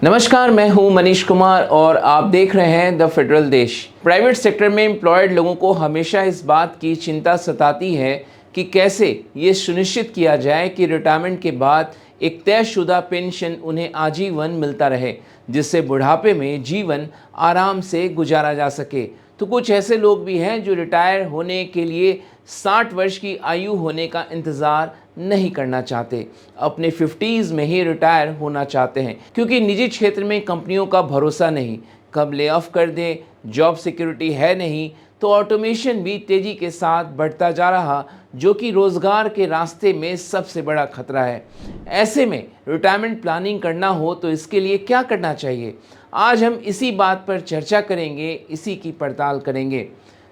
नमस्कार, मैं हूं मनीष कुमार और आप देख रहे हैं द फेडरल देश। प्राइवेट सेक्टर में एम्प्लॉयड लोगों को हमेशा इस बात की चिंता सताती है कि कैसे ये सुनिश्चित किया जाए कि रिटायरमेंट के बाद एक तयशुदा पेंशन उन्हें आजीवन मिलता रहे, जिससे बुढ़ापे में जीवन आराम से गुजारा जा सके। तो कुछ ऐसे लोग भी हैं जो रिटायर होने के लिए 60 वर्ष की आयु होने का इंतज़ार नहीं करना चाहते, अपने 50s में ही रिटायर होना चाहते हैं, क्योंकि निजी क्षेत्र में कंपनियों का भरोसा नहीं, कब ले ऑफ कर दें, जॉब सिक्योरिटी है नहीं, तो ऑटोमेशन भी तेज़ी के साथ बढ़ता जा रहा, जो कि रोज़गार के रास्ते में सबसे बड़ा खतरा है। ऐसे में रिटायरमेंट प्लानिंग करना हो तो इसके लिए क्या करना चाहिए, आज हम इसी बात पर चर्चा करेंगे, इसी की पड़ताल करेंगे।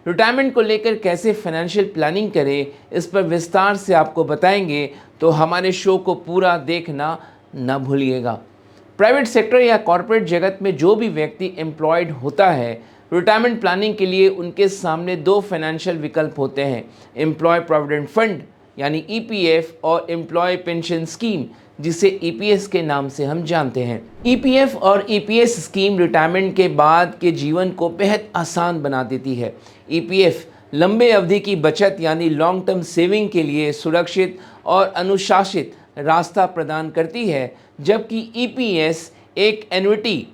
रिटायरमेंट को लेकर कैसे फाइनेंशियल प्लानिंग करें, इस पर विस्तार से आपको बताएंगे, तो हमारे शो को पूरा देखना न भूलिएगा। प्राइवेट सेक्टर या कॉरपोरेट जगत में जो भी व्यक्ति एम्प्लॉयड होता है, रिटायरमेंट प्लानिंग के लिए उनके सामने दो फाइनेंशियल विकल्प होते हैं, एम्प्लॉय प्रोविडेंट फंड यानी ईपीएफ और एम्प्लॉय पेंशन स्कीम, जिसे ईपीएस के नाम से हम जानते हैं। ईपीएफ और ईपीएस स्कीम रिटायरमेंट के बाद के जीवन को बेहद आसान बना देती है। ईपीएफ लंबे अवधि की बचत यानी लॉन्ग टर्म सेविंग के लिए सुरक्षित और अनुशासित रास्ता प्रदान करती है, जबकि ईपीएस एक एन्युटी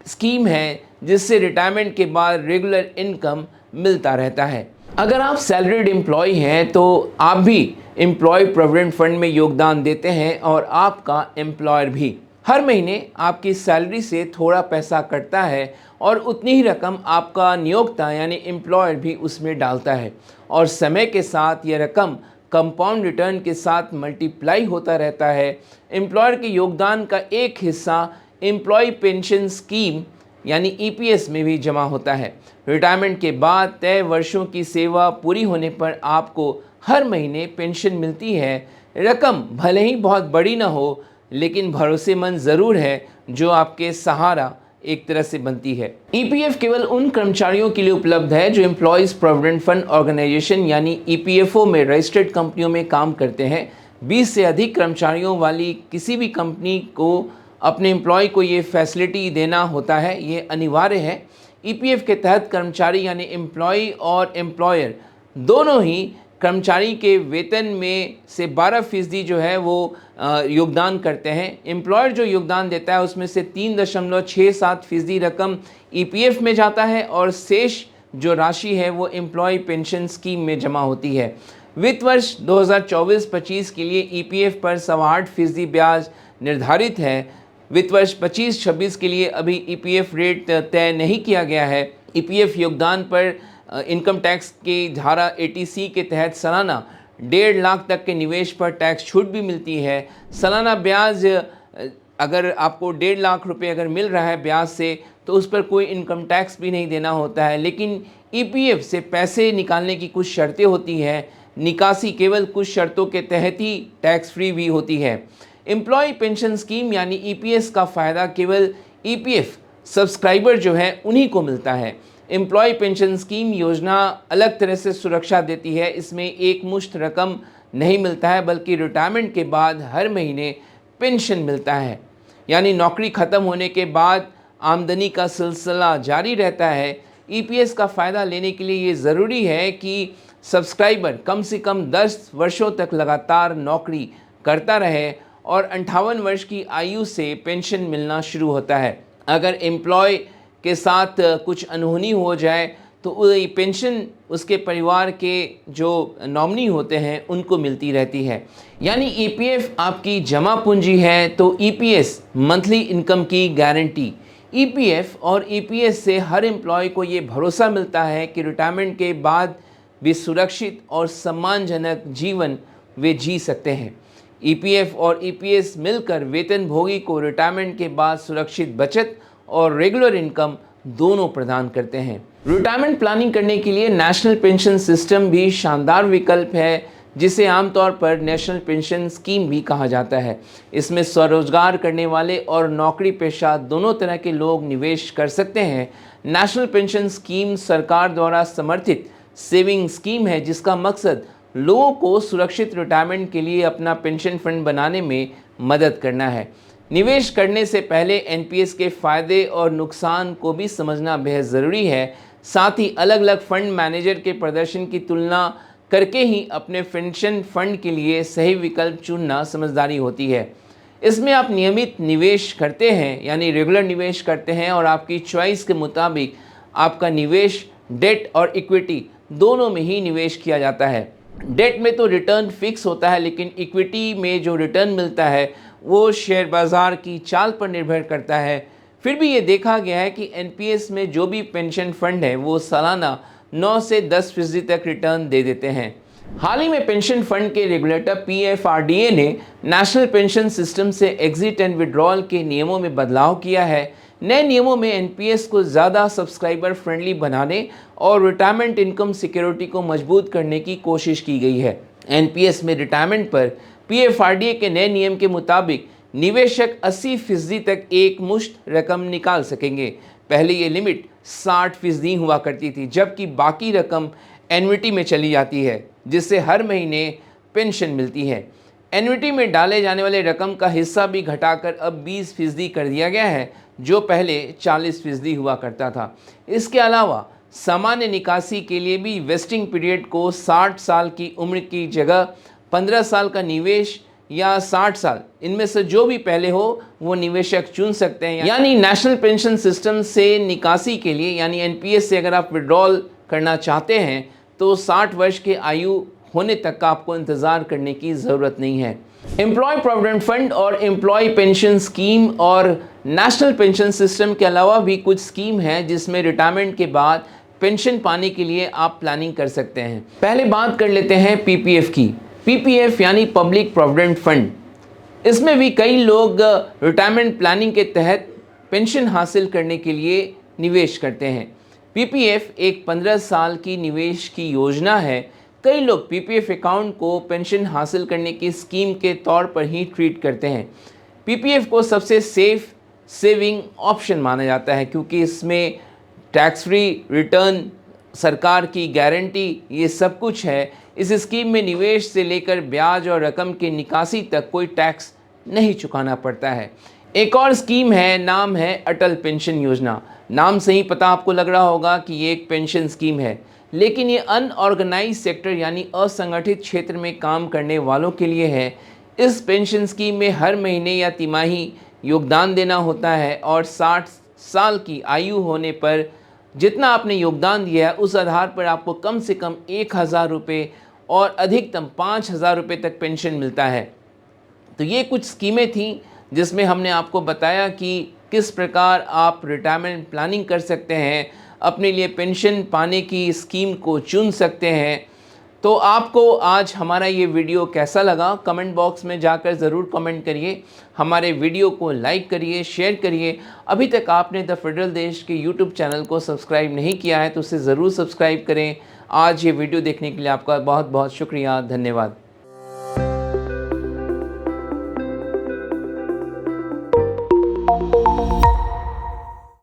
स्कीम है जिससे रिटायरमेंट के बाद रेगुलर इनकम मिलता रहता है। अगर आप सैलरीड एम्प्लॉय हैं तो आप भी एम्प्लॉय प्रोविडेंट फंड में योगदान देते हैं और आपका एम्प्लॉयर भी। हर महीने आपकी सैलरी से थोड़ा पैसा कटता है और उतनी ही रकम आपका नियोक्ता यानी एम्प्लॉयर भी उसमें डालता है, और समय के साथ यह रकम कंपाउंड रिटर्न के साथ मल्टीप्लाई होता रहता है। एम्प्लॉयर के योगदान का एक हिस्सा एम्प्लॉय पेंशन स्कीम यानी ईपीएस में भी जमा होता है। रिटायरमेंट के बाद तय वर्षों की सेवा पूरी होने पर आपको हर महीने पेंशन मिलती है। रकम भले ही बहुत बड़ी ना हो, लेकिन भरोसेमंद ज़रूर है, जो आपके सहारा एक तरह से बनती है। ईपीएफ केवल उन कर्मचारियों के लिए उपलब्ध है जो एम्प्लॉयज़ प्रोविडेंट फंड ऑर्गेनाइजेशन यानी ईपीएफओ में रजिस्टर्ड कंपनियों में काम करते हैं। 20 से अधिक कर्मचारियों वाली किसी भी कंपनी को अपने एम्प्लॉय को ये फैसिलिटी देना होता है, ये अनिवार्य है। ईपीएफ के तहत कर्मचारी यानी एम्प्लॉय और एम्प्लॉयर दोनों ही कर्मचारी के वेतन में से 12% जो है वो योगदान करते हैं। एम्प्लॉयर जो योगदान देता है उसमें से 3.67% रकम ईपीएफ में जाता है और शेष जो राशि है वो एम्प्लॉय पेंशन स्कीम में जमा होती है। वित्त वर्ष 2024-25 के लिए ईपीएफ पर 8.25% ब्याज निर्धारित है। वित्त वर्ष 25-26 के लिए अभी ईपीएफ रेट तय नहीं किया गया है। ईपीएफ योगदान पर इनकम टैक्स की धारा 80C के तहत सालाना 1.5 लाख तक के निवेश पर टैक्स छूट भी मिलती है। सालाना ब्याज अगर आपको 1.5 लाख रुपए अगर मिल रहा है ब्याज से, तो उस पर कोई इनकम टैक्स भी नहीं देना होता है। लेकिन ईपीएफ से पैसे निकालने की कुछ शर्तें होती हैं, निकासी केवल कुछ शर्तों के तहत ही टैक्स फ्री भी होती है। एम्प्लॉय पेंशन स्कीम यानी ईपीएस का फ़ायदा केवल ईपीएफ सब्सक्राइबर जो है उन्हीं को मिलता है। एम्प्लॉय पेंशन स्कीम योजना अलग तरह से सुरक्षा देती है। इसमें एक मुश्त रकम नहीं मिलता है, बल्कि रिटायरमेंट के बाद हर महीने पेंशन मिलता है, यानी नौकरी ख़त्म होने के बाद आमदनी का सिलसिला जारी रहता है। ईपीएस का फ़ायदा लेने के लिए ये ज़रूरी है कि सब्सक्राइबर कम से कम 10 वर्षों तक लगातार नौकरी करता रहे और 58 वर्ष की आयु से पेंशन मिलना शुरू होता है। अगर एम्प्लॉय के साथ कुछ अनहोनी हो जाए तो पेंशन उसके परिवार के जो नॉमिनी होते हैं उनको मिलती रहती है। यानी ईपीएफ आपकी जमा पूंजी है तो ईपीएस मंथली इनकम की गारंटी। ईपीएफ और ईपीएस से हर एम्प्लॉय को ये भरोसा मिलता है कि रिटायरमेंट के बाद भी सुरक्षित और सम्मानजनक जीवन वे जी सकते हैं। ईपीएफ और ईपीएस मिलकर वेतनभोगी को रिटायरमेंट के बाद सुरक्षित बचत और रेगुलर इनकम दोनों प्रदान करते हैं। रिटायरमेंट प्लानिंग करने के लिए नेशनल पेंशन सिस्टम भी शानदार विकल्प है, जिसे आमतौर पर नेशनल पेंशन स्कीम भी कहा जाता है। इसमें स्वरोजगार करने वाले और नौकरी पेशा दोनों तरह के लोग निवेश कर सकते हैं। नेशनल पेंशन स्कीम सरकार द्वारा समर्थित सेविंग स्कीम है, जिसका मकसद लोगों को सुरक्षित रिटायरमेंट के लिए अपना पेंशन फंड बनाने में मदद करना है। निवेश करने से पहले एनपीएस के फ़ायदे और नुकसान को भी समझना बेहद ज़रूरी है। साथ ही अलग अलग फंड मैनेजर के प्रदर्शन की तुलना करके ही अपने पेंशन फंड के लिए सही विकल्प चुनना समझदारी होती है। इसमें आप नियमित निवेश करते हैं यानी रेगुलर निवेश करते हैं और आपकी चॉइस के मुताबिक आपका निवेश डेट और इक्विटी दोनों में ही निवेश किया जाता है। डेट में तो रिटर्न फिक्स होता है, लेकिन इक्विटी में जो रिटर्न मिलता है वो शेयर बाज़ार की चाल पर निर्भर करता है। फिर भी ये देखा गया है कि एनपीएस में जो भी पेंशन फंड है वो सालाना 9 से 10% तक रिटर्न दे देते हैं। हाल ही में पेंशन फंड के रेगुलेटर पीएफआरडीए ने नेशनल पेंशन सिस्टम से एग्जिट एंड विड्रॉल के नियमों में बदलाव किया है। नए नियमों में एनपीएस को ज़्यादा सब्सक्राइबर फ्रेंडली बनाने और रिटायरमेंट इनकम सिक्योरिटी को मजबूत करने की कोशिश की गई है। एनपीएस में रिटायरमेंट पर पीएफआरडीए के नए नियम के मुताबिक निवेशक 80% तक एक मुश्त रकम निकाल सकेंगे। पहले ये लिमिट 60% हुआ करती थी, जबकि बाकी रकम एन्युटी में चली जाती है, जिससे हर महीने पेंशन मिलती है। एन्युटी में डाले जाने वाले रकम का हिस्सा भी घटाकर अब 20% कर दिया गया है, जो पहले 40% हुआ करता था। इसके अलावा सामान्य निकासी के लिए भी वेस्टिंग पीरियड को 60 साल की उम्र की जगह 15 साल का निवेश या 60 साल, इनमें से जो भी पहले हो वो निवेशक चुन सकते हैं। यानी नेशनल पेंशन सिस्टम से निकासी के लिए यानी एनपीएस से अगर आप विड्रॉल करना चाहते हैं तो 60 वर्ष के आयु होने तक का आपको इंतज़ार करने की ज़रूरत नहीं है। एम्प्लॉय प्रोविडेंट फंड और एम्प्लॉय पेंशन स्कीम और नेशनल पेंशन सिस्टम के अलावा भी कुछ स्कीम हैं जिसमें रिटायरमेंट के बाद पेंशन पाने के लिए आप प्लानिंग कर सकते हैं। पहले बात कर लेते हैं पीपीएफ की। पीपीएफ यानी पब्लिक प्रोविडेंट फंड। इसमें भी कई लोग रिटायरमेंट प्लानिंग के तहत पेंशन हासिल करने के लिए निवेश करते हैं। पीपीएफ एक 15 साल की निवेश की योजना है। कई लोग पीपीएफ अकाउंट को पेंशन हासिल करने की स्कीम के तौर पर ही ट्रीट करते हैं। पीपीएफ को सबसे सेफ सेविंग ऑप्शन माना जाता है क्योंकि इसमें टैक्स फ्री रिटर्न, सरकार की गारंटी, ये सब कुछ है। इस स्कीम में निवेश से लेकर ब्याज और रकम की निकासी तक कोई टैक्स नहीं चुकाना पड़ता है। एक और स्कीम है, नाम है अटल पेंशन योजना। नाम से ही पता आपको लग रहा होगा कि ये एक पेंशन स्कीम है, लेकिन ये अनऑर्गेनाइज सेक्टर यानी असंगठित क्षेत्र में काम करने वालों के लिए है। इस पेंशन स्कीम में हर महीने या तिमाही योगदान देना होता है और 60 साल की आयु होने पर जितना आपने योगदान दिया है उस आधार पर आपको कम से कम 1000 रुपये और अधिकतम 5000 रुपये तक पेंशन मिलता है। तो ये कुछ स्कीमें थीं जिसमें हमने आपको बताया कि किस प्रकार आप रिटायरमेंट प्लानिंग कर सकते हैं, अपने लिए पेंशन पाने की स्कीम को चुन सकते हैं। तो आपको आज हमारा ये वीडियो कैसा लगा कमेंट बॉक्स में जाकर ज़रूर कमेंट करिए। हमारे वीडियो को लाइक करिए, शेयर करिए। अभी तक आपने द फेडरल देश के यूट्यूब चैनल को सब्सक्राइब नहीं किया है तो उसे ज़रूर सब्सक्राइब करें। आज ये वीडियो देखने के लिए आपका बहुत बहुत शुक्रिया। धन्यवाद।